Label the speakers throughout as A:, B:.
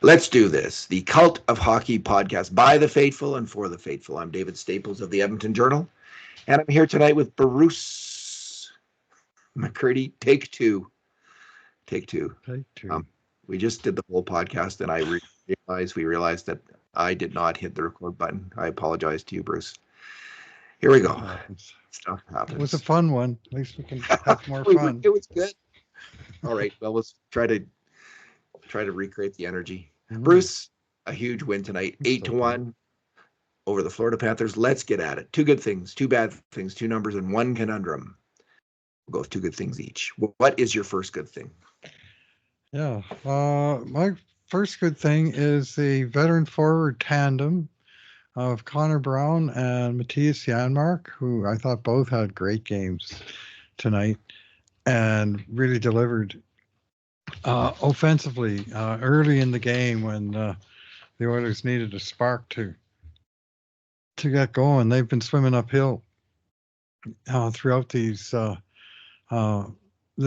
A: Let's do this. The Cult of Hockey podcast by the faithful and for the faithful. I'm David Staples of the Edmonton Journal, and I'm here tonight with Bruce McCurdy. Take two.
B: Take two.
A: We just did the whole podcast, and we realized that I did not hit the record button. I apologize to you, Bruce. Here we go. Stuff happens.
B: It was a fun one. At least we can have more fun.
A: It was good. All right. Well, let's try to recreate the energy. Bruce, a huge win tonight, 8-1 over the Florida Panthers. Let's get at it. Two good things, two bad things, two numbers, and one conundrum. We'll go with two good things each. What is your first good thing?
B: Yeah, my first good thing is the veteran forward tandem of Connor Brown and Matthias Janmark, who I thought both had great games tonight and really delivered offensively early in the game when the Oilers needed a spark to get going. They've been swimming uphill throughout this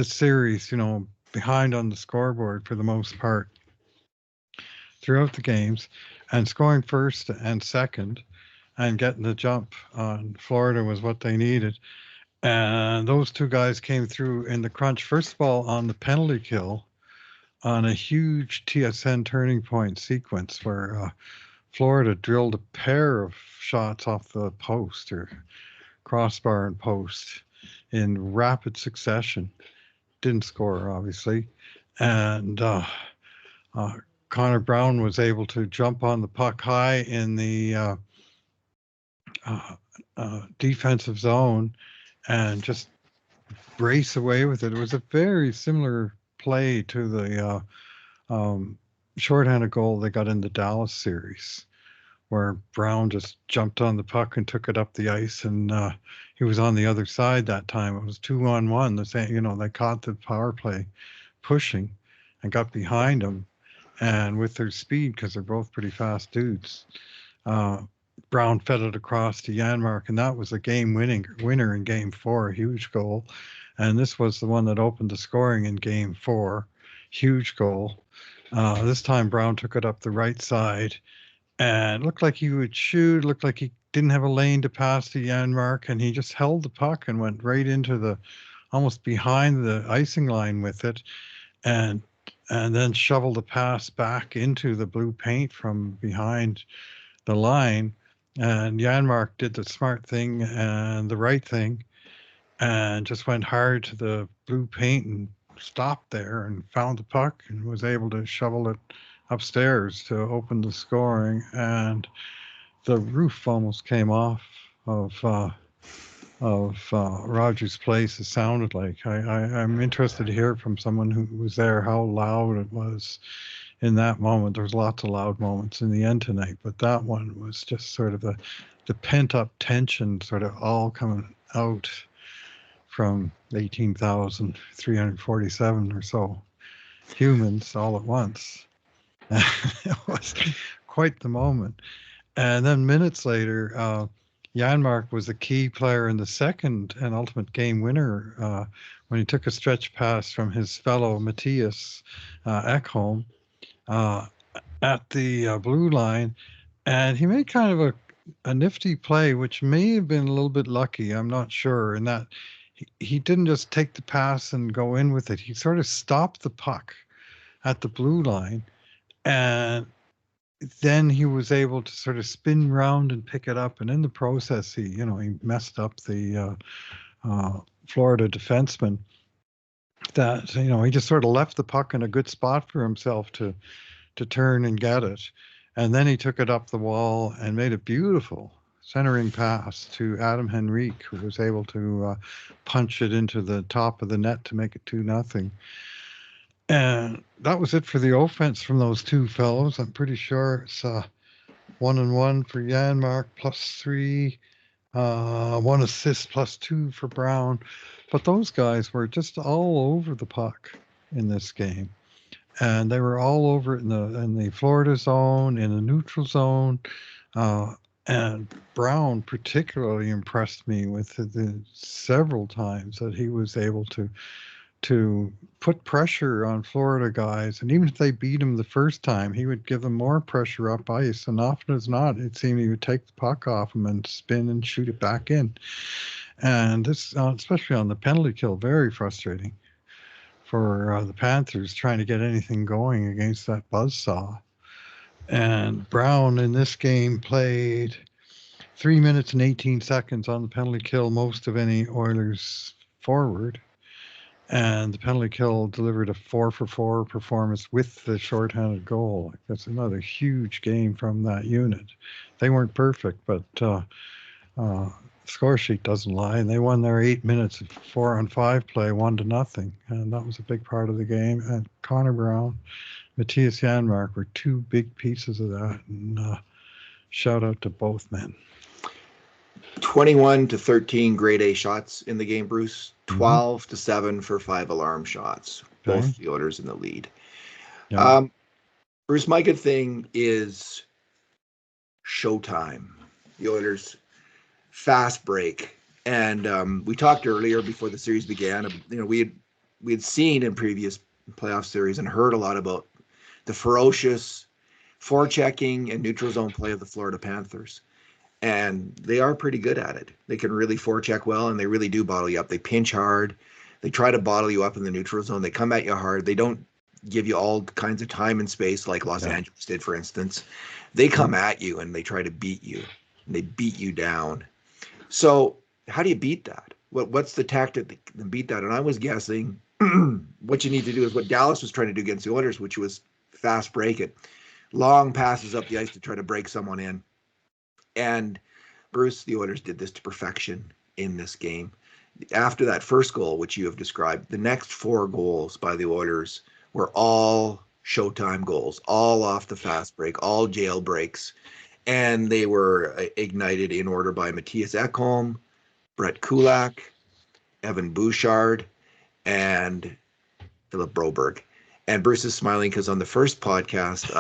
B: series, behind on the scoreboard for the most part throughout the games, and scoring first and second and getting the jump on Florida was what they needed. And those two guys came through in the crunch, first of all, on the penalty kill on a huge TSN turning point sequence where Florida drilled a pair of shots off the post or crossbar and post in rapid succession. Didn't score, obviously. And Connor Brown was able to jump on the puck high in the defensive zone and just brace away with it. It was a very similar play to the shorthanded goal they got in the Dallas series, where Brown just jumped on the puck and took it up the ice, and he was on the other side that time. It was 2-on-1. They caught the power play pushing and got behind him, and with their speed, because they're both pretty fast dudes, Brown fed it across to Janmark, and that was a winner in Game 4, a huge goal. And this was the one that opened the scoring in Game 4, huge goal. This time Brown took it up the right side, and looked like he would shoot, looked like he didn't have a lane to pass to Janmark, and he just held the puck and went right into almost behind the icing line with it, and then shoveled the pass back into the blue paint from behind the line. And Janmark did the smart thing and the right thing and just went hard to the blue paint and stopped there and found the puck and was able to shovel it upstairs to open the scoring. And the roof almost came off of Rogers Place, it sounded like. I'm interested to hear from someone who was there how loud it was in that moment. There was lots of loud moments in the end tonight, but that one was just sort of the pent-up tension sort of all coming out from 18,347 or so humans all at once. It was quite the moment. And then minutes later, Janmark was a key player in the second and ultimate game winner when he took a stretch pass from his fellow Matthias Ekholm at the blue line, and he made kind of a nifty play, which may have been a little bit lucky. I'm not sure. In that he didn't just take the pass and go in with it. He sort of stopped the puck at the blue line, and then he was able to sort of spin round and pick it up. And in the process, he messed up the Florida defenseman. That he just sort of left the puck in a good spot for himself to turn and get it, and then he took it up the wall and made a beautiful centering pass to Adam Henrique, who was able to punch it into the top of the net to make it 2-0. And that was it for the offense from those two fellows. I'm pretty sure it's 1-1 for Janmark, +3, 1 assist, +2 for Brown. But those guys were just all over the puck in this game, and they were all over it in the Florida zone, in the neutral zone. And Brown particularly impressed me with the several times that he was able to to put pressure on Florida guys. And even if they beat him the first time, he would give them more pressure up ice. And often as not, it seemed he would take the puck off him and spin and shoot it back in. And this, especially on the penalty kill, very frustrating for the Panthers trying to get anything going against that buzzsaw. And Brown in this game played 3 minutes and 18 seconds on the penalty kill, most of any Oilers forward. And the penalty kill delivered a 4-for-4 performance with the shorthanded goal. That's another huge game from that unit. They weren't perfect, but score sheet doesn't lie. And they won their 8 minutes of 4-on-5 play, 1-0. And that was a big part of the game. And Connor Brown, Matthias Janmark were two big pieces of that. And shout out to both men.
A: 21-13 grade A shots in the game, Bruce. 12-7 for 5 alarm shots.
B: Okay.
A: Both the Oilers in the lead.
B: Yeah.
A: Bruce, my good thing is Showtime. The Oilers fast break. And we talked earlier before the series began. We had seen in previous playoff series and heard a lot about the ferocious forechecking and neutral zone play of the Florida Panthers. And they are pretty good at it. They can really forecheck well, and they really do bottle you up. They pinch hard. They try to bottle you up in the neutral zone. They come at you hard. They don't give you all kinds of time and space like Los Angeles did, for instance. They come at you, and they try to beat you. And they beat you down. So how do you beat that? What's the tactic to beat that? And I was guessing what you need to do is what Dallas was trying to do against the Oilers, which was fast break it. Long passes up the ice to try to break someone in. And Bruce, the Oilers did this to perfection in this game. After that first goal, which you have described, the next 4 goals by the Oilers were all Showtime goals, all off the fast break, all jail breaks. And they were ignited in order by Matthias Ekholm, Brett Kulak, Evan Bouchard, and Philip Broberg. And Bruce is smiling because on the first podcast,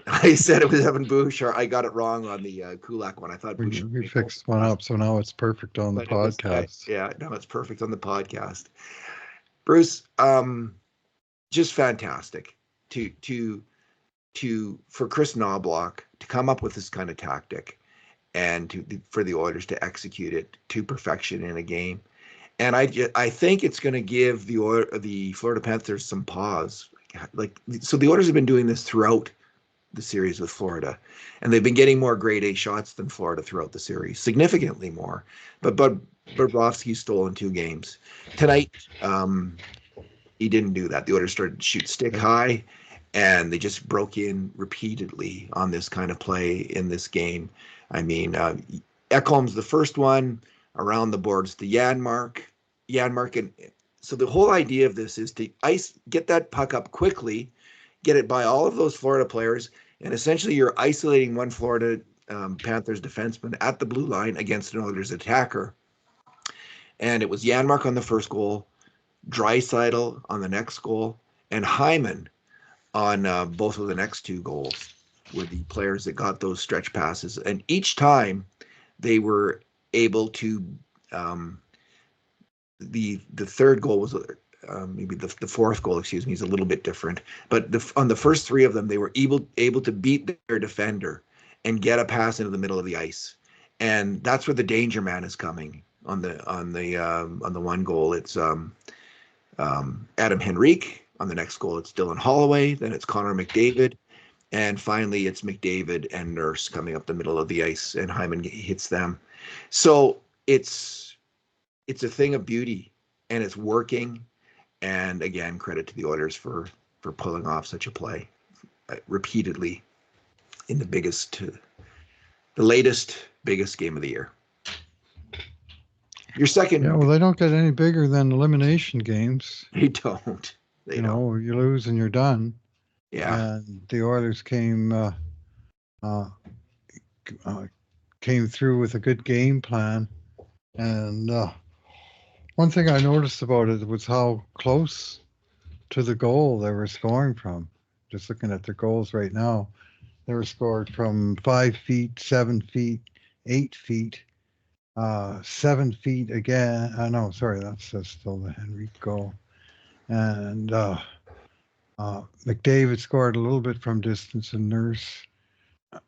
A: I said it was Evan Bouchard. I got it wrong on the Kulak one. I thought
B: we fixed one up, so now it's perfect on the podcast.
A: Now it's perfect on the podcast. Bruce, just fantastic for Chris Knobloch to come up with this kind of tactic and for the Oilers to execute it to perfection in a game. And I think it's going to give the Florida Panthers some pause. So the Oilers have been doing this throughout the series with Florida, and they've been getting more grade A shots than Florida throughout the series, significantly more. But Bobrovsky stole in 2 games. Tonight, he didn't do that. The Oilers started to shoot stick high, and they just broke in repeatedly on this kind of play in this game. I mean, Ekholm's the first one around the boards to Janmark, and so the whole idea of this is to get that puck up quickly, get it by all of those Florida players, and essentially you're isolating one Florida Panthers defenseman at the blue line against an Oilers attacker. And it was Janmark on the first goal, Draisaitl on the next goal, and Hyman on both of the next 2 goals were the players that got those stretch passes. And each time they were able to the third goal was maybe the fourth goal, excuse me, is a little bit different. But on the first 3 of them, they were able to beat their defender and get a pass into the middle of the ice. And that's where the danger man is coming on the one goal. It's Adam Henrique. On the next goal, it's Dylan Holloway. Then it's Connor McDavid. And finally, it's McDavid and Nurse coming up the middle of the ice, and Hyman hits them. So it's a thing of beauty, and it's working. And again, credit to the Oilers for pulling off such a play repeatedly in the latest, biggest game of the year. Your second.
B: Yeah, well, they don't get any bigger than elimination games.
A: They don't.
B: You lose and you're done.
A: Yeah.
B: And the Oilers came through with a good game plan. And one thing I noticed about it was how close to the goal they were scoring from. Just looking at their goals right now, they were scored from 5 feet, 7 feet, 8 feet, 7 feet again. No, sorry, that's still the Henrique goal. and McDavid scored a little bit from distance, and Nurse.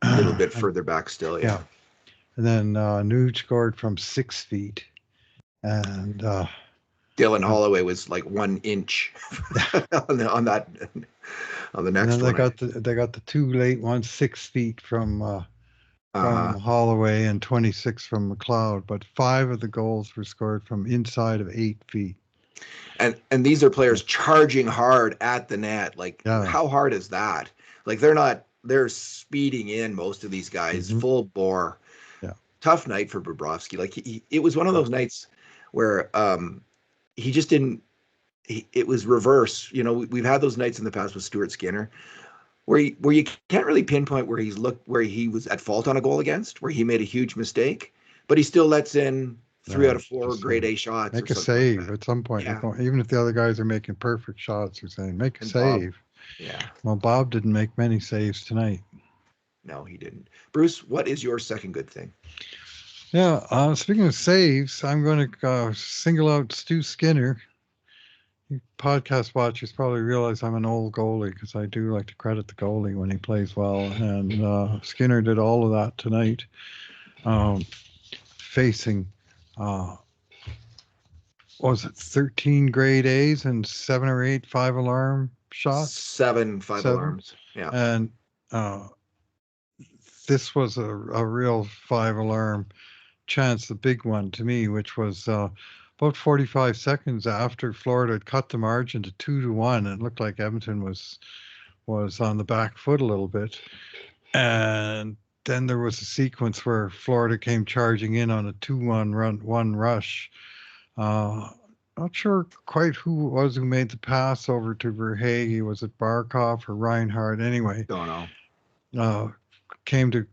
A: A little bit further back still,
B: Yeah,
A: yeah.
B: and then Nuge scored from 6 feet, and
A: Dylan Holloway was like 1 inch on that on the
B: and
A: next
B: then they
A: one.
B: got the two late ones, 6 feet from Holloway and 26 from McLeod, but 5 of the goals were scored from inside of 8 feet.
A: And these are players charging hard at the net. Like,
B: Yeah.
A: how hard is that? Like, they're speeding in, most of these guys, full bore.
B: Yeah.
A: Tough night for Bobrovsky. Like, it was one of those nights where he just didn't. It was reverse. You know, we've had those nights in the past with Stuart Skinner, where you can't really pinpoint where he was at fault on a goal against, where he made a huge mistake, but he still lets in 3 out of 4 grade A shots.
B: Make
A: or
B: a
A: something
B: save
A: like that.
B: at some point.
A: Yeah.
B: Even if the other guys are making perfect shots, you're saying make a
A: And
B: save.
A: Bob, yeah.
B: Well, Bob didn't make many saves tonight.
A: No, he didn't. Bruce, what is your second good thing?
B: Yeah. Speaking of saves, I'm going to single out Stu Skinner. You podcast watchers probably realize I'm an old goalie because I do like to credit the goalie when he plays well, and Skinner did all of that tonight, facing was it 13 grade A's and 7 or 8 5-alarm shots?
A: 7 5 alarms. Yeah.
B: And this was a real 5-alarm chance, the big one to me, which was about 45 seconds after Florida had cut the margin to 2-1. It looked like Edmonton was on the back foot a little bit. And then there was a sequence where Florida came charging in on a 2-1 rush. Not sure quite who it was who made the pass over to Verhage. Was it Barkov or Reinhardt? Anyway,
A: Don't know.
B: Came to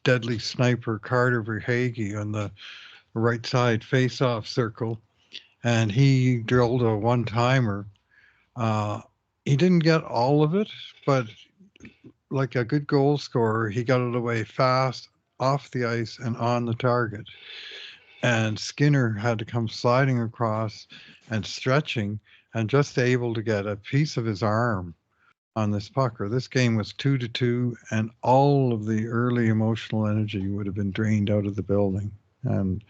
B: deadly sniper Carter Verhage on the right side face-off circle, and he drilled a one-timer. He didn't get all of it, but like a good goal scorer, he got it away fast, off the ice, and on the target. And Skinner had to come sliding across and stretching and just able to get a piece of his arm on this puck, or this game was 2-2, and all of the early emotional energy would have been drained out of the building. And,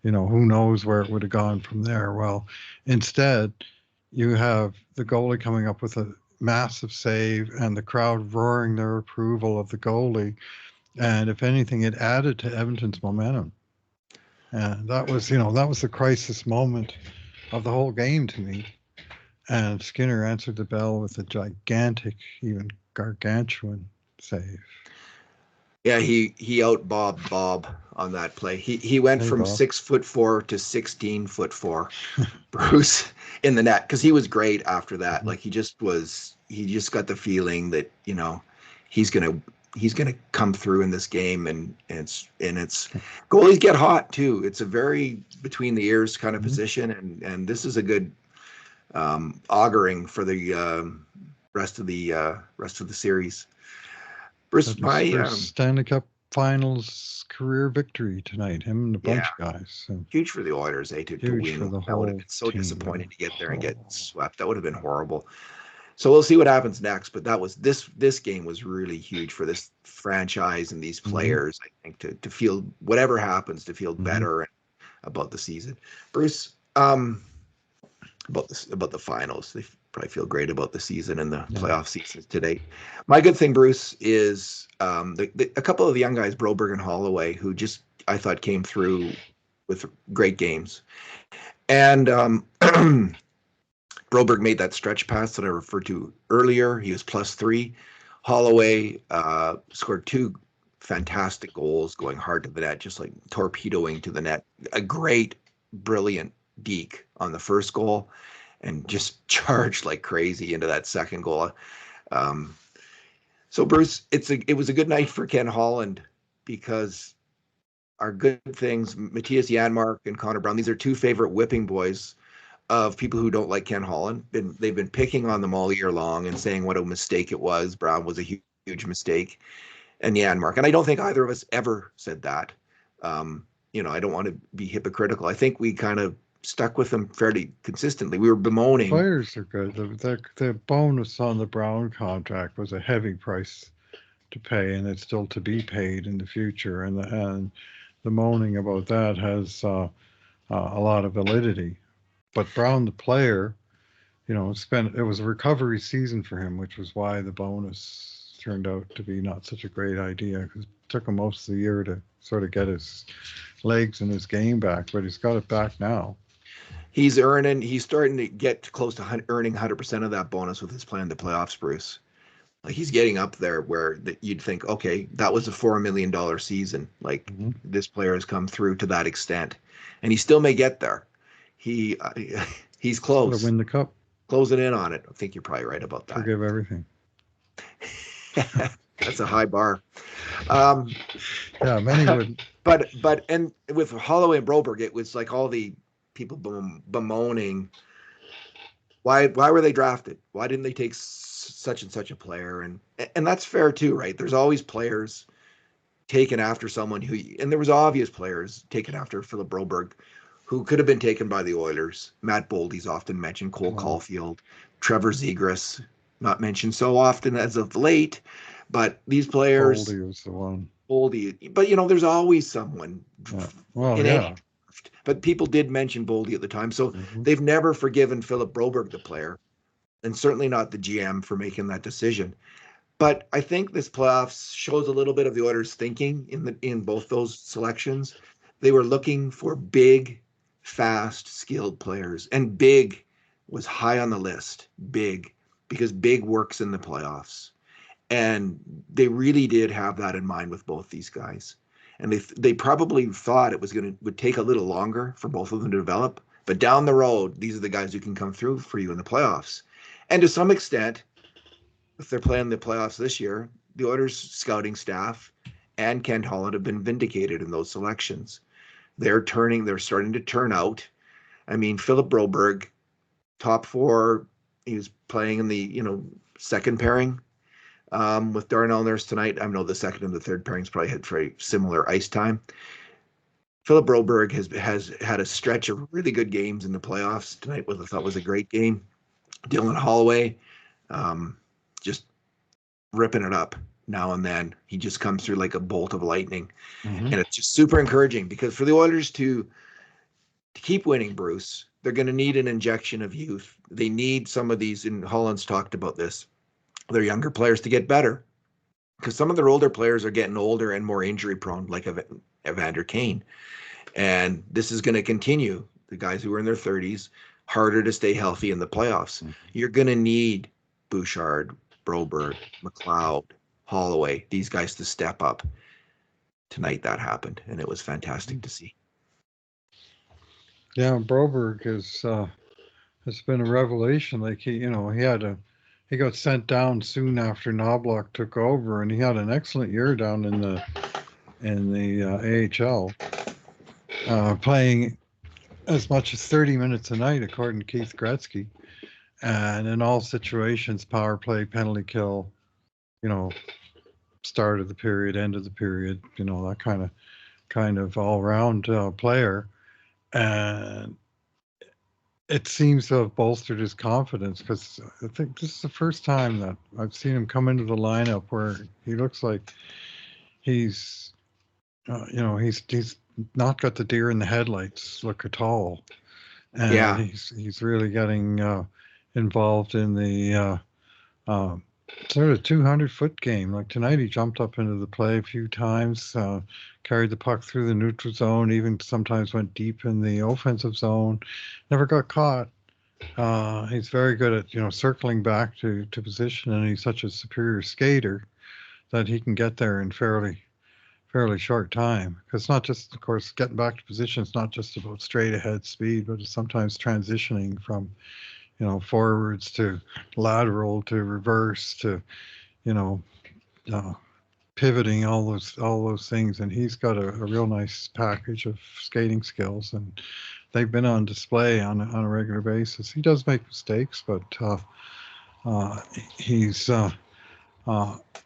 B: who knows where it would have gone from there. Well, instead, you have the goalie coming up with a massive save and the crowd roaring their approval of the goalie. And if anything, it added to Edmonton's momentum. And that was the crisis moment of the whole game to me. And Skinner answered the bell with a gigantic, even gargantuan save.
A: Yeah, he out Bob on that play. He went from
B: Bob.
A: 6'4" to 16'4", Bruce, in the net, because he was great after that. Like he just got the feeling that he's gonna come through in this game, and it's goalies get hot too. It's a very between the ears kind of position, and this is a good auguring for the rest of the series. Bruce, my
B: first Stanley Cup Finals career victory tonight. Him and a bunch of guys. So.
A: Huge for the Oilers, to win. That would have been so disappointing to get there and get swept. That would have been horrible. So we'll see what happens next. But that was this game was really huge for this franchise and these players. I think to feel whatever happens, to feel better about the season. Bruce, about the finals, they probably feel great about the season and the playoff seasons today. My good thing, Bruce, is a couple of the young guys, Broberg and Holloway, who just I thought came through with great games. And Broberg made that stretch pass that I referred to earlier. He was +3. Holloway scored 2 fantastic goals, going hard to the net, just like torpedoing to the net. A great, brilliant deke on the first goal, and just charged like crazy into that second goal. So Bruce, it was a good night for Ken Holland, because our good things, Matthias Janmark and Connor Brown, these are 2 favorite whipping boys of people who don't like Ken Holland. They've been picking on them all year long and saying what a mistake it was. Brown was a huge mistake, and Janmark. And I don't think either of us ever said that. I don't want to be hypocritical. I think we kind of stuck with him fairly consistently. We were
B: The
A: bemoaning.
B: players are good. The bonus on the Brown contract was a heavy price to pay, and it's still to be paid in the future. And the moaning about that has a lot of validity. But Brown, the player, it was a recovery season for him, which was why the bonus turned out to be not such a great idea, because it took him most of the year to sort of get his legs and his game back, but he's got it back now.
A: He's starting to get close to earning 100% of that bonus with his play in the playoffs, Bruce. Like he's getting up there where you'd think, okay, that was a $4 million season. Like this player has come through to that extent, and he still may get there. He's
B: Got to
A: close,
B: win the cup,
A: closing in on it. I think you're probably right about that.
B: forgive everything.
A: That's a high bar.
B: Yeah, many would.
A: But and with Holloway and Broberg, it was like all the people bemoaning why were they drafted? Why didn't they take such and such a player? And that's fair too, right? There's always players taken after someone and there was obvious players taken after Philip Broberg who could have been taken by the Oilers. Matt Boldy's often mentioned, Cole Caulfield, Trevor Zegras, not mentioned so often as of late, but these players.
B: Boldy was the one.
A: Boldy, but there's always someone.
B: Yeah. Well,
A: yeah. But people did mention Boldy at the time, so they've never forgiven Philip Broberg, the player, and certainly not the GM for making that decision. But I think this playoffs shows a little bit of the Oilers' thinking in both those selections. They were looking for big, fast, skilled players, and big was high on the list. Big, because big works in the playoffs. And they really did have that in mind with both these guys. And they probably thought it would take a little longer for both of them to develop. But down the road, these are the guys who can come through for you in the playoffs. And to some extent, if they're playing the playoffs this year, the Oilers scouting staff and Ken Holland have been vindicated in those selections. They're starting to turn out. I mean, Philip Broberg, top four, he was playing in the, second pairing with Darnell Nurse tonight. I know the second and the third pairings probably had very similar ice time. Philip Broberg has had a stretch of really good games in the playoffs. Tonight I thought was a great game. Dylan Holloway, just ripping it up now and then. He just comes through like a bolt of lightning. And it's just super encouraging because for the Oilers to keep winning, Bruce, they're going to need an injection of youth. They need some of these, and Holland's talked about this, their younger players to get better because some of their older players are getting older and more injury prone, like Evander Kane. And this is going to continue. The guys who are in their 30s, harder to stay healthy in the playoffs. You're going to need Bouchard, Broberg, McLeod, Holloway, these guys to step up. Tonight that happened, and it was fantastic to see.
B: Yeah, Broberg has been a revelation. Like he got sent down soon after Knobloch took over, and he had an excellent year down in the AHL, playing as much as 30 minutes a night, according to Keith Gretzky, and in all situations, power play, penalty kill, start of the period, end of the period, that kind of all-round player, and it seems to have bolstered his confidence because I think this is the first time that I've seen him come into the lineup where he looks like he's not got the deer in the headlights look at all, and he's really getting involved in the sort of 200-foot game. Like tonight, he jumped up into the play a few times, carried the puck through the neutral zone, even sometimes went deep in the offensive zone. Never got caught. He's very good at circling back to position, and he's such a superior skater that he can get there in fairly short time. Because it's not just, of course, getting back to position. It's not just about straight ahead speed, but it's sometimes transitioning from forwards to lateral to reverse to pivoting, all those things, and he's got a real nice package of skating skills, and they've been on display on a regular basis. He does make mistakes, but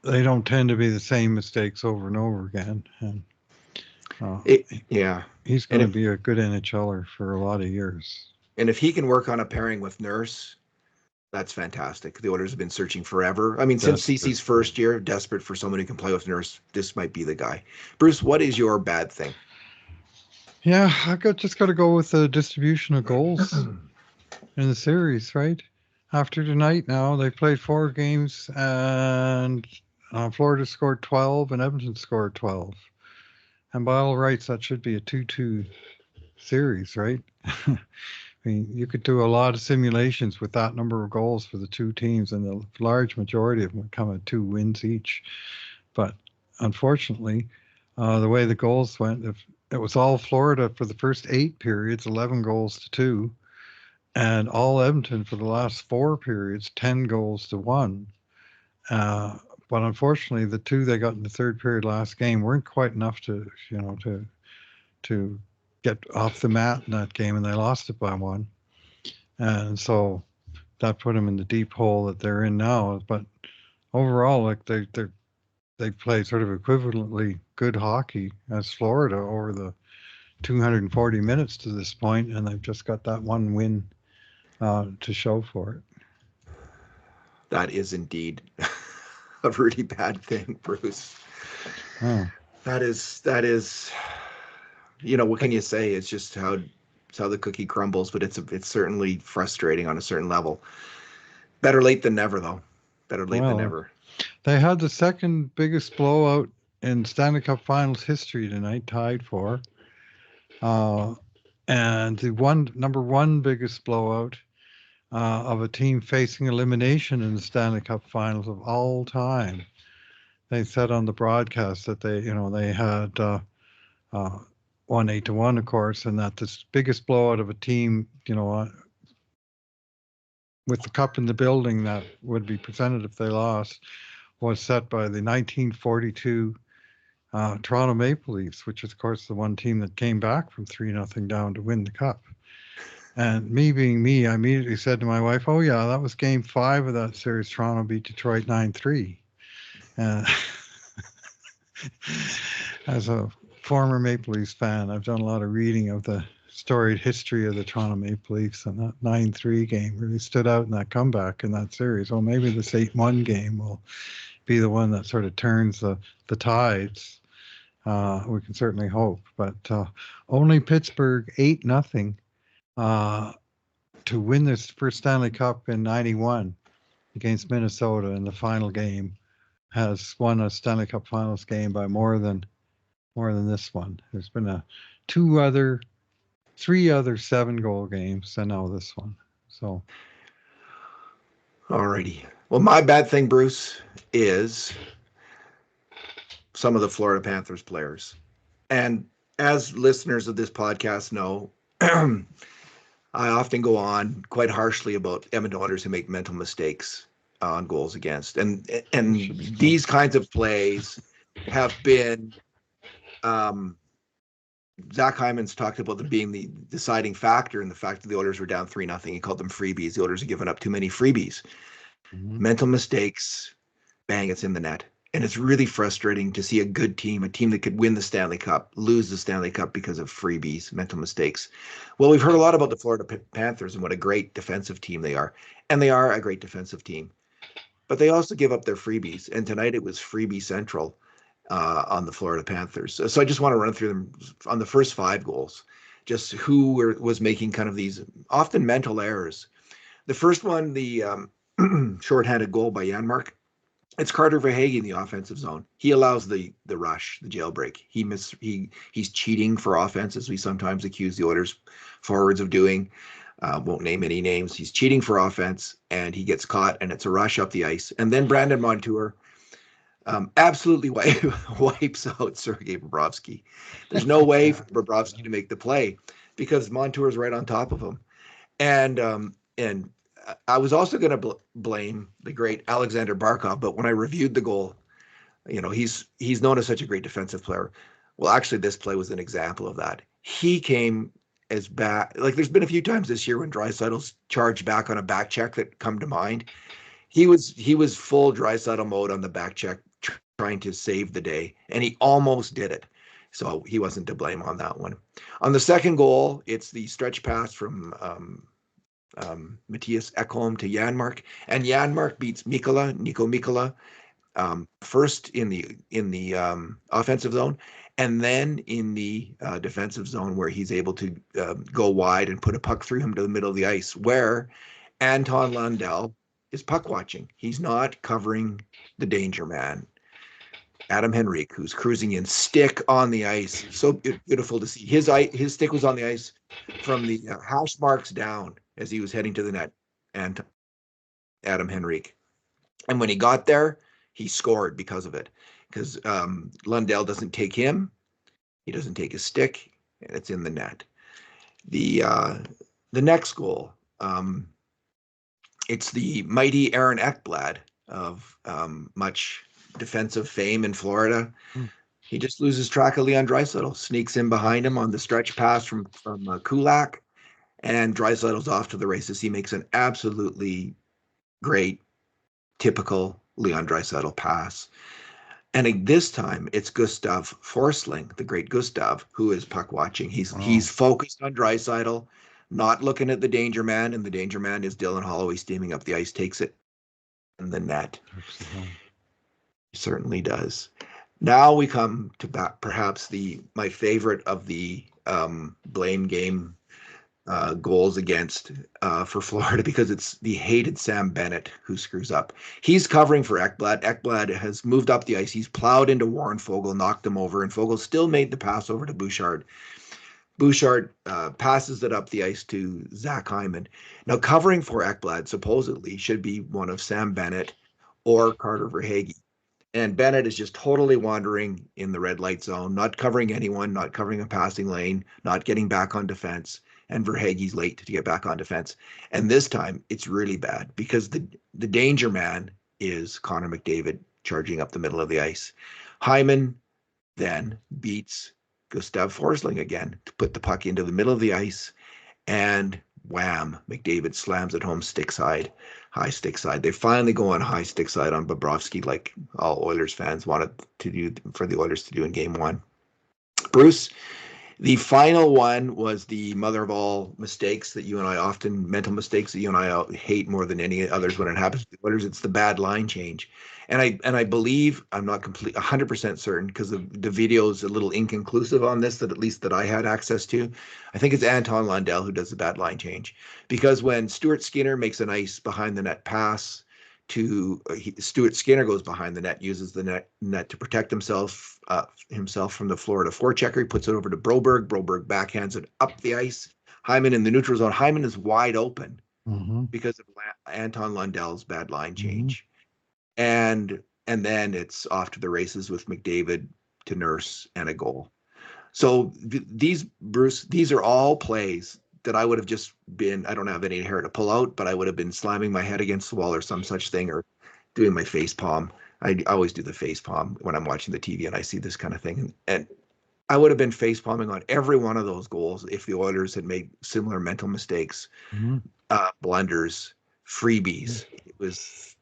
B: they don't tend to be the same mistakes over and over again. And Uh,
A: Yeah.
B: he's going
A: And
B: to
A: if
B: be a good NHLer for a lot of years.
A: he can work on a pairing with Nurse, that's fantastic. The Oilers have been searching forever. I mean, since
B: Desperate.
A: CC's first year, desperate for someone who can play with Nurse. This might be the guy. Bruce, what is your bad thing?
B: Yeah, just got to go with the distribution of goals in the series, right? After tonight, now they played 4 games, and Florida scored 12, and Edmonton scored 12. And by all rights, that should be a 2-2 series, right? I mean, you could do a lot of simulations with that number of goals for the two teams, and the large majority of them would come at 2 wins each. But unfortunately, the way the goals went, if it was all Florida for the first 8 periods, 11 goals to 2, and all Edmonton for the last 4 periods, 10 goals to 1. Uh, but unfortunately, the 2 they got in the third period last game weren't quite enough to, to get off the mat in that game, and they lost it by 1. And so that put them in the deep hole that they're in now. But overall, like they played sort of equivalently good hockey as Florida over the 240 minutes to this point, and they've just got that 1 win to show for it.
A: That is indeed a really bad thing, Bruce.
B: Oh.
A: That is, what can you say? It's just how the cookie crumbles, but it's certainly frustrating on a certain level. Better late than never, though. Better late than never.
B: They had the second biggest blowout in Stanley Cup Finals history tonight, tied for. And the number one biggest blowout of a team facing elimination in the Stanley Cup Finals of all time. They said on the broadcast that they had won 8-1, of course, and that this biggest blowout of a team, with the cup in the building that would be presented if they lost, was set by the 1942 Toronto Maple Leafs, which is, of course, the one team that came back from 3-0 down to win the cup. And me being me, I immediately said to my wife, "Oh yeah, that was Game 5 of that series. Toronto beat Detroit 9-3." As a former Maple Leafs fan, I've done a lot of reading of the storied history of the Toronto Maple Leafs, and that 9-3 game really stood out in that comeback in that series. Well, maybe this 8-1 game will be the one that sort of turns the tides. We can certainly hope, but only Pittsburgh 8-0 to win this first Stanley Cup in '91 against Minnesota in the final game has won a Stanley Cup Finals game by more than this one. There's been 3 other 7-goal games, and now this one. So,
A: alrighty. Well, my bad thing, Bruce, is some of the Florida Panthers players. And as listeners of this podcast know, I often go on quite harshly about Edmonton Oilers who make mental mistakes on goals against. And these kinds of plays have been, Zach Hyman's talked about them being the deciding factor in the fact that the Oilers were down 3-0. He called them freebies. The Oilers have given up too many freebies. Mm-hmm. Mental mistakes, bang, it's in the net. And it's really frustrating to see a good team, a team that could win the Stanley Cup, lose the Stanley Cup because of freebies, mental mistakes. Well, we've heard a lot about the Florida Panthers and what a great defensive team they are. And they are a great defensive team. But they also give up their freebies. And tonight it was freebie central on the Florida Panthers. So I just want to run through them on the first 5 goals, just who was making kind of these often mental errors. The first one, the shorthanded goal by Janmark. It's Carter Verhaeghe in the offensive zone. He allows the rush, the jailbreak. He's cheating for offense, as we sometimes accuse the Oilers forwards of doing. Won't name any names. He's cheating for offense, and he gets caught, and it's a rush up the ice. And then Brandon Montour absolutely wipes out Sergei Bobrovsky. There's no way for Bobrovsky to make the play because Montour's right on top of him. And I was also going to blame the great Alexander Barkov, but when I reviewed the goal, he's known as such a great defensive player. Well, actually, this play was an example of that. He came as back, like there's been a few times this year when Draisaitl's charged back on a back check that come to mind. He was full Draisaitl mode on the back check, trying to save the day, and he almost did it. So he wasn't to blame on that one. On the second goal, it's the stretch pass from Matthias Ekholm to Janmark, and Janmark beats Nico Mikkola, first in the offensive zone, and then in the defensive zone, where he's able to go wide and put a puck through him to the middle of the ice, where Anton Lundell is puck watching. He's not covering the danger man, Adam Henrique, who's cruising in, stick on the ice. So beautiful to see. His stick was on the ice from the hash marks down as he was heading to the net, and Adam Henrique. And when he got there, he scored because of it. Because Lundell doesn't take him, he doesn't take his stick, and it's in the net. The next goal, it's the mighty Aaron Ekblad of much defensive fame in Florida. He just loses track of Leon Draisaitl, sneaks in behind him on the stretch pass from Kulak, and Draisaitl's off to the races. He makes an absolutely great, typical Leon Draisaitl pass. And this time, it's Gustav Forsling, the great Gustav, who is puck watching. He's focused on Draisaitl, not looking at the danger man, and the danger man is Dylan Holloway steaming up the ice, takes it in the net. He certainly does. Now we come to perhaps my favorite of the blame game goals against for Florida, because it's the hated Sam Bennett who screws up. He's covering for Ekblad. Ekblad has moved up the ice. He's plowed into Warren Foegele, knocked him over, and Foegele still made the pass over to Bouchard. Bouchard passes it up the ice to Zach Hyman. Now, covering for Ekblad supposedly should be one of Sam Bennett or Carter Verhaeghe. And Bennett is just totally wandering in the red light zone, not covering anyone, not covering a passing lane, not getting back on defense. And Verhaeghe's late to get back on defense. And this time it's really bad, because the danger man is Connor McDavid charging up the middle of the ice. Hyman then beats Gustav Forsling again to put the puck into the middle of the ice, and wham, McDavid slams it home high stick side. They finally go on high stick side on Bobrovsky, like all Oilers fans wanted to do for the Oilers to do in game one. Bruce, the final one was the mother of all mistakes that you and I often, mental mistakes that you and I hate more than any others when it happens to the Oilers. It's the bad line change. And I believe, I'm not 100% certain, because the video is a little inconclusive on this, that at least that I had access to. I think it's Anton Lundell who does the bad line change. Because when Stuart Skinner makes a nice behind the net pass to Stuart Skinner goes behind the net, uses the net to protect himself from the Florida forechecker. He puts it over to Broberg. Broberg backhands it up the ice. Hyman in the neutral zone. Hyman is wide open because of Anton Lundell's bad line change. And then it's off to the races with McDavid to nurse and a goal. So these are all plays that I would have just been, I don't have any hair to pull out, but I would have been slamming my head against the wall or some such thing, or doing my face palm. I always do the face palm when I'm watching the TV and I see this kind of thing. And I would have been face palming on every one of those goals if the Oilers had made similar mental mistakes, blunders, freebies. It was,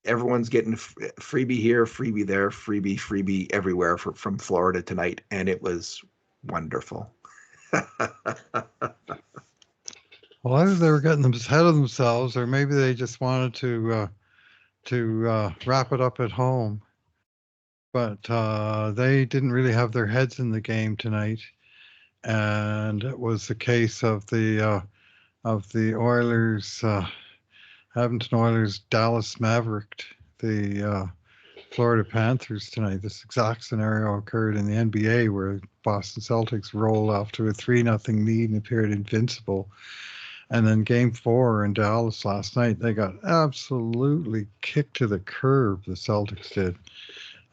A: everyone's getting freebie here, freebie there, freebie everywhere from Florida tonight. And it was wonderful.
B: Well, either they were getting ahead of themselves, or maybe they just wanted to wrap it up at home. But they didn't really have their heads in the game tonight, and it was the case of the Oilers, Edmonton Oilers, Dallas Maverick, the Florida Panthers tonight. This exact scenario occurred in the NBA, where Boston Celtics rolled off to a 3-0 lead and appeared invincible. And then game 4 in Dallas last night, they got absolutely kicked to the curb, the Celtics did.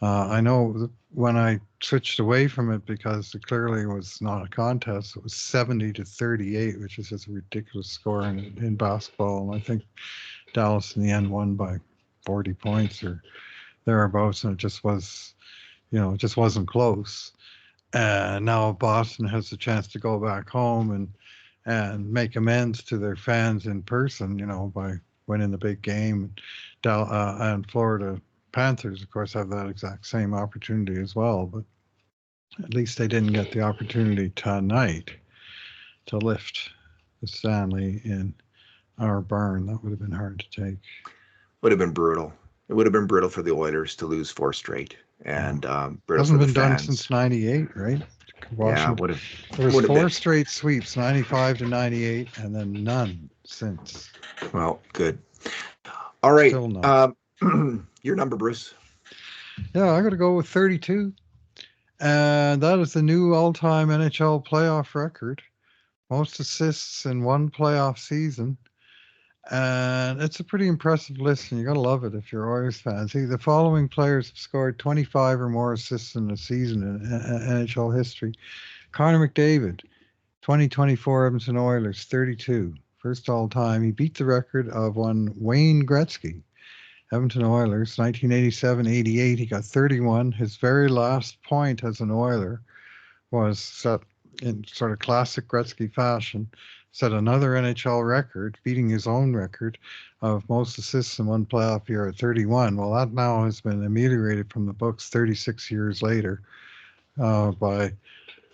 B: I know when I switched away from it, because it clearly was not a contest, it was 70-38, which is just a ridiculous score in basketball. And I think Dallas in the end won by 40 points or thereabouts, and it just was, it just wasn't close. And now Boston has the chance to go back home and make amends to their fans in person, by winning the big game. And Florida Panthers, of course, have that exact same opportunity as well. But At least they didn't get the opportunity tonight to lift the Stanley in our barn. That would have been hard to take.
A: Would have been brutal. It would have been brutal for the Oilers to lose 4 straight, and brutal
B: Hasn't
A: for the
B: been done
A: fans.
B: since '98, right?
A: Yeah,
B: Washington. There was 4 straight sweeps, 95 to 98, and then none since.
A: Well, good. All right.
B: Still none.
A: Your number, Bruce.
B: Yeah, I got to go with 32. And that is the new all-time NHL playoff record. Most assists in one playoff season. And it's a pretty impressive list, and you got to love it if you're Oilers fans. See, the following players have scored 25 or more assists in a season in NHL history. Connor McDavid, 2024 Edmonton Oilers, 32. First all-time. He beat the record of one Wayne Gretzky, Edmonton Oilers, 1987-88. He got 31. His very last point as an Oiler was set in sort of classic Gretzky fashion, set another NHL record, beating his own record of most assists in one playoff year at 31. Well, that now has been ameliorated from the books 36 years later by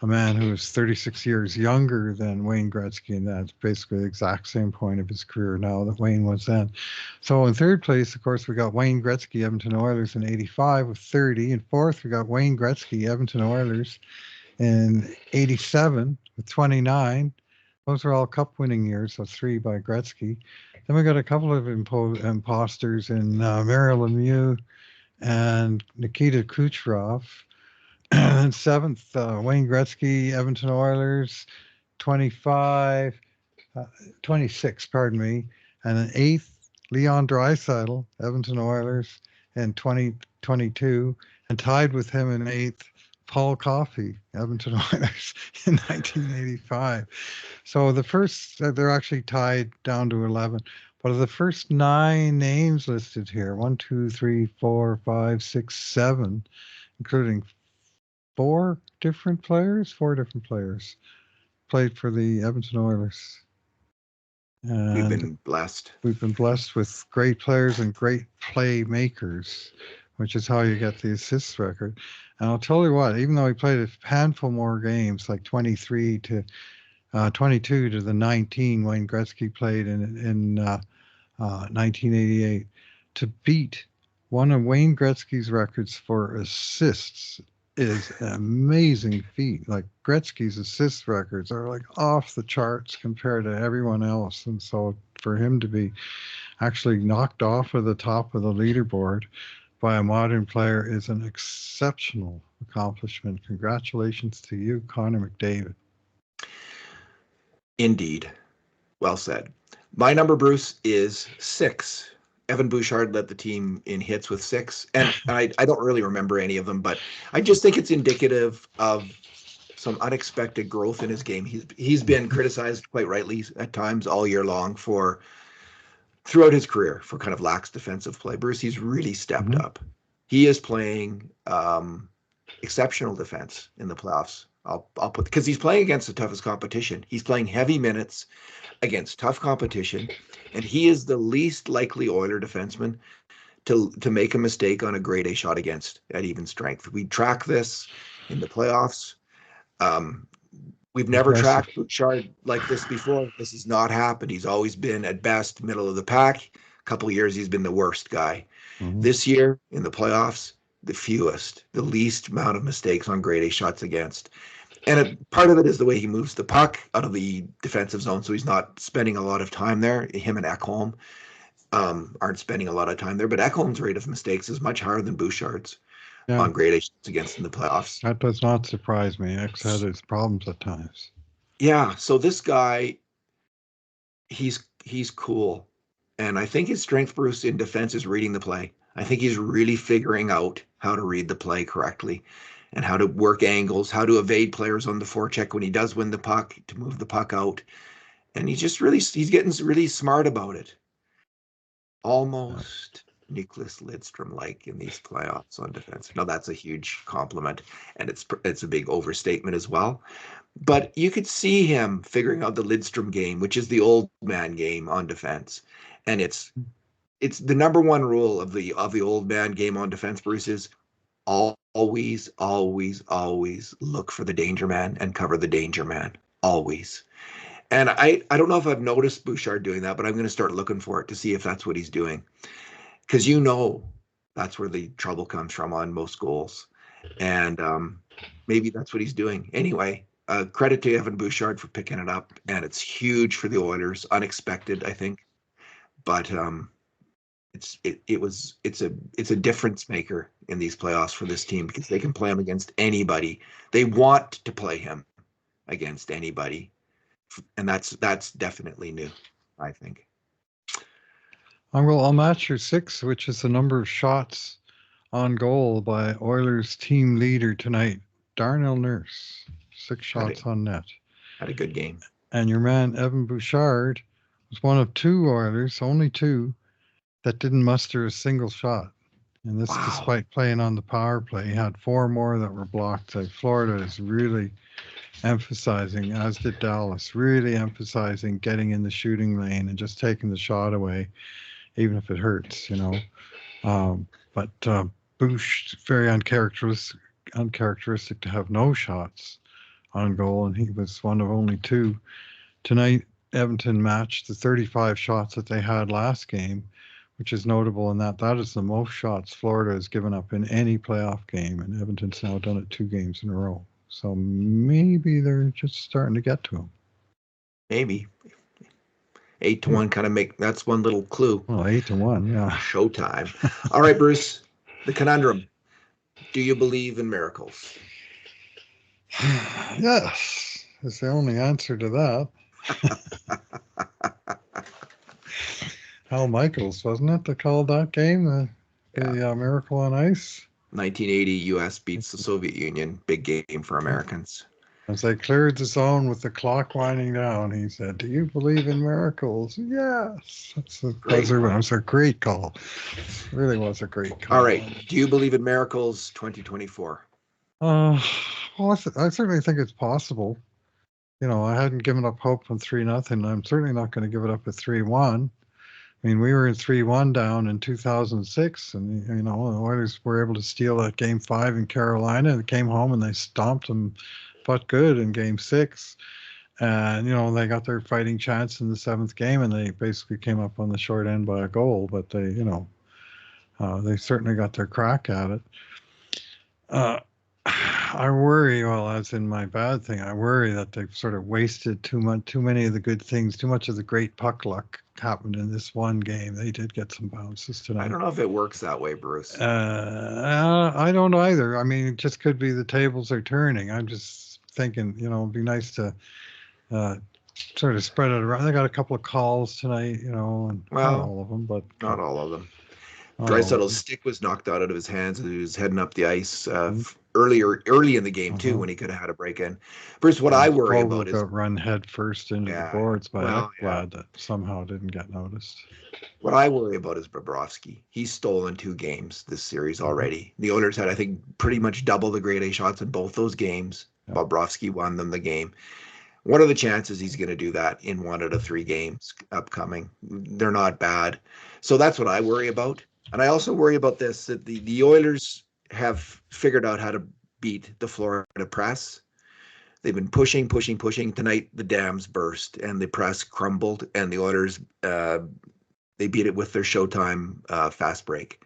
B: a man who is 36 years younger than Wayne Gretzky, and that's basically the exact same point of his career now that Wayne was then. So in third place, of course, we got Wayne Gretzky, Edmonton Oilers in 85 with 30. In fourth, we got Wayne Gretzky, Edmonton Oilers in 87 with 29. Those are all cup-winning years, so 3 by Gretzky. Then we got a couple of imposters in Mario Lemieux and Nikita Kucherov. And seventh, Wayne Gretzky, Edmonton Oilers, 26, pardon me. And then eighth, Leon Draisaitl, Edmonton Oilers, in 2022. And tied with him in eighth, Paul Coffey, Edmonton Oilers, in 1985. So the first, they're actually tied down to 11. But of the first 9 names listed here, 1, 2, 3, 4, 5, 6, 7, including 4 different players played for the Edmonton Oilers. And
A: we've been blessed.
B: We've been blessed with great players and great playmakers, which is how you get the assists record. And I'll tell you what, even though he played a handful more games, like 23 to 22 to the 19 Wayne Gretzky played in 1988, to beat one of Wayne Gretzky's records for assists is an amazing feat. Like Gretzky's assist records are like off the charts compared to everyone else. And so for him to be actually knocked off of the top of the leaderboard by a modern player is an exceptional accomplishment. Congratulations to you, Connor McDavid.
A: Indeed. Well said. My number, Bruce, is 6. Evan Bouchard led the team in hits with 6. And I don't really remember any of them, but I just think it's indicative of some unexpected growth in his game. He's been criticized quite rightly at times all year long throughout his career for kind of lax defensive play. Bruce, he's really stepped up. He is playing exceptional defense in the playoffs. I'll put, because he's playing against the toughest competition. He's playing heavy minutes against tough competition, and he is the least likely Oiler defenseman to make a mistake on a grade A shot against at even strength. We track this in the playoffs. We've never tracked Bouchard like this before. This has not happened. He's always been at best middle of the pack. A couple of years he's been the worst guy. This year in the playoffs, the least amount of mistakes on grade A shots against. And part of it is the way he moves the puck out of the defensive zone, so he's not spending a lot of time there. Him and Ekholm aren't spending a lot of time there, but Ekholm's rate of mistakes is much higher than Bouchard's on grade A shots against in the playoffs.
B: That does not surprise me. X had his problems at times.
A: Yeah, so this guy, he's cool. And I think his strength, Bruce, in defense is reading the play. I think he's really figuring out how to read the play correctly and how to work angles, how to evade players on the forecheck when he does win the puck, to move the puck out. And he's getting really smart about it. Almost Nicklas Lidstrom-like in these playoffs on defense. Now, that's a huge compliment, and it's a big overstatement as well. But you could see him figuring out the Lidstrom game, which is the old man game on defense. And it's the number one rule of the old man game on defense, Bruce, is always, always, always look for the danger man and cover the danger man. Always. And I don't know if I've noticed Bouchard doing that, but I'm going to start looking for it to see if that's what he's doing. Because that's where the trouble comes from on most goals. And maybe that's what he's doing. Anyway, credit to Evan Bouchard for picking it up. And it's huge for the Oilers. Unexpected, I think. But it's a difference maker in these playoffs for this team because they can play him against anybody. They want to play him against anybody, and that's definitely new, I think.
B: I'll match your 6, which is the number of shots on goal by Oilers team leader tonight, Darnell Nurse. 6 shots on net.
A: Had a good game.
B: And your man Evan Bouchard was one of 2 Oilers, only 2, that didn't muster a single shot. And this despite playing on the power play. He had 4 more that were blocked. Florida is really emphasizing, as did Dallas, really emphasizing getting in the shooting lane and just taking the shot away, even if it hurts, But Bush, very uncharacteristic to have no shots on goal, and he was one of only 2. Tonight, Edmonton matched the 35 shots that they had last game, which is notable in that is the most shots Florida has given up in any playoff game, and Edmonton's now done it 2 games in a row. So maybe they're just starting to get to him.
A: Maybe 8-1 kind of that's one little clue.
B: Well, 8-1, yeah.
A: Showtime. All right, Bruce, the conundrum. Do you believe in miracles?
B: Yes, is the only answer to that. Al Michaels, wasn't it, that called that game the Miracle on Ice?
A: 1980, U.S. beats the Soviet Union. Big game for Americans.
B: As they cleared the zone with the clock winding down, he said, "Do you believe in miracles?" Yes. That's a buzzer. It was a great call. It really was a great call.
A: All right. Do you believe in miracles 2024?
B: Well, I certainly think it's possible. I hadn't given up hope on 3-0. I'm certainly not going to give it up at 3-1. I mean, we were in 3-1 down in 2006, and the Oilers were able to steal that Game 5 in Carolina. They came home and they stomped them, but good in Game 6, and they got their fighting chance in the 7th game, and they basically came up on the short end by a goal. But they certainly got their crack at it. I worry, as in my bad thing, I worry that they've sort of wasted too many of the good things, too much of the great puck luck happened in this one game. They did get some bounces tonight.
A: I don't know if it works that way, Bruce.
B: I don't either. I mean, it just could be the tables are turning. I'm just thinking, it'd be nice to sort of spread it around. They got a couple of calls tonight, and not all of them, but
A: not all of them. Dreisaitl's stick was knocked out of his hands as he was heading up the ice early in the game too, when he could have had a break in. Bruce, what I worry about is
B: got run head first into the boards by Ekblad that somehow didn't get noticed.
A: What I worry about is Bobrovsky. He's stolen 2 games this series already. The Oilers had, I think, pretty much double the grade A shots in both those games. Yeah. Bobrovsky won them the game. What are the chances he's going to do that in 1 out of 3 games upcoming? They're not bad. So that's what I worry about. And I also worry about this, that the Oilers have figured out how to beat the Florida press. They've been pushing. Tonight, the dams burst and the press crumbled, and the Oilers, they beat it with their Showtime fast break.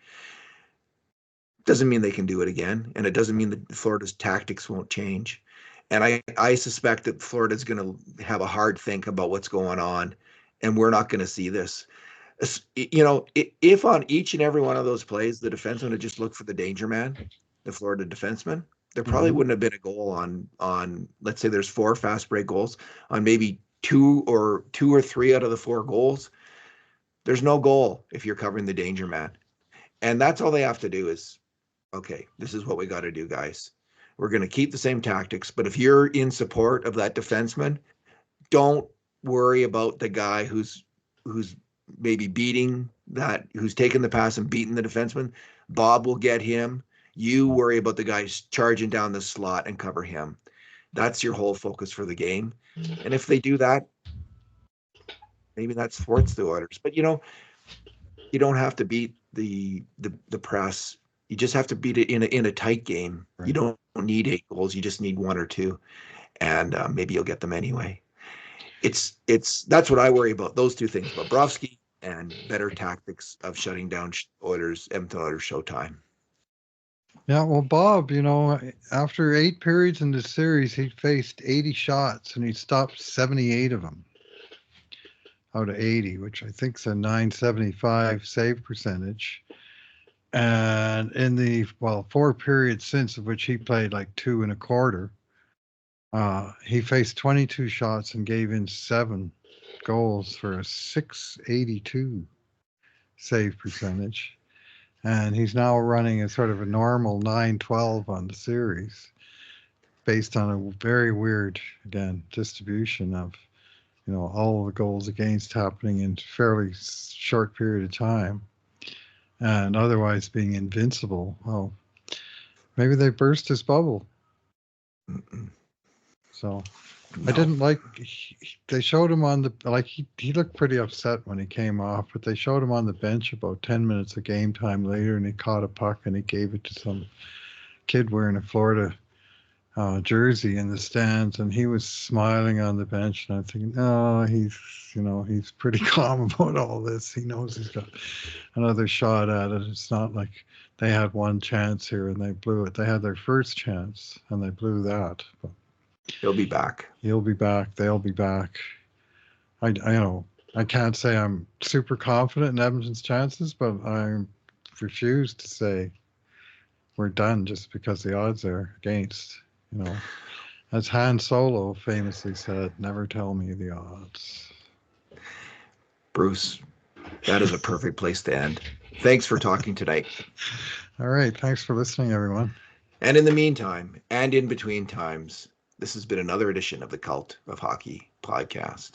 A: Doesn't mean they can do it again, and it doesn't mean that Florida's tactics won't change. And I suspect that Florida's going to have a hard think about what's going on, and we're not going to see this. If on each and every one of those plays, the defenseman had just looked for the danger man, the Florida defenseman, there probably wouldn't have been a goal on, let's say there's 4 fast break goals, on maybe 2 or 3 out of the 4 goals. There's no goal if you're covering the danger man. And that's all they have to do is, okay, this is what we got to do, guys. We're going to keep the same tactics, but if you're in support of that defenseman, don't worry about the guy who's maybe who's taking the pass and beating the defenseman. Bob will get him. You worry about the guys charging down the slot and cover him. That's your whole focus for the game. And if they do that, maybe that thwarts the Oilers. But you don't have to beat the press You just have to beat it in a tight game.
B: Right.
A: You don't need 8 goals. You just need 1 or 2, and maybe you'll get them anyway. It's that's what I worry about. Those two things, Bobrovsky and better tactics of shutting down Edmonton Oilers Showtime.
B: Yeah, well, Bob, after 8 periods in the series, he faced 80 shots and he stopped 78 of them out of 80, which I think is a .975 save percentage. And in the 4 periods since, of which he played like 2 1/4, he faced 22 shots and gave in 7 goals for a .682 save percentage. And he's now running a sort of a normal .912 on the series, based on a very weird, again, distribution of, all the goals against happening in fairly short period of time, and otherwise being invincible. Well, maybe they burst his bubble.
A: Mm-mm.
B: So
A: No.
B: I didn't like. They showed him on the he looked pretty upset when he came off, but they showed him on the bench about 10 minutes of game time later, and he caught a puck and he gave it to some kid wearing a Florida jersey in the stands, and he was smiling on the bench. And I'm thinking, no, he's pretty calm about all this. He knows he's got another shot at it. It's not like they had one chance here and they blew it. They had their first chance and they blew that. But
A: he'll be back.
B: He'll be back. They'll be back. I can't say I'm super confident in Edmonton's chances, but I refuse to say we're done just because the odds are against. As Han Solo famously said, "Never tell me the odds."
A: Bruce, that is a perfect place to end. Thanks for talking tonight.
B: All right. Thanks for listening, everyone.
A: And in the meantime, and in between times, this has been another edition of the Cult of Hockey podcast.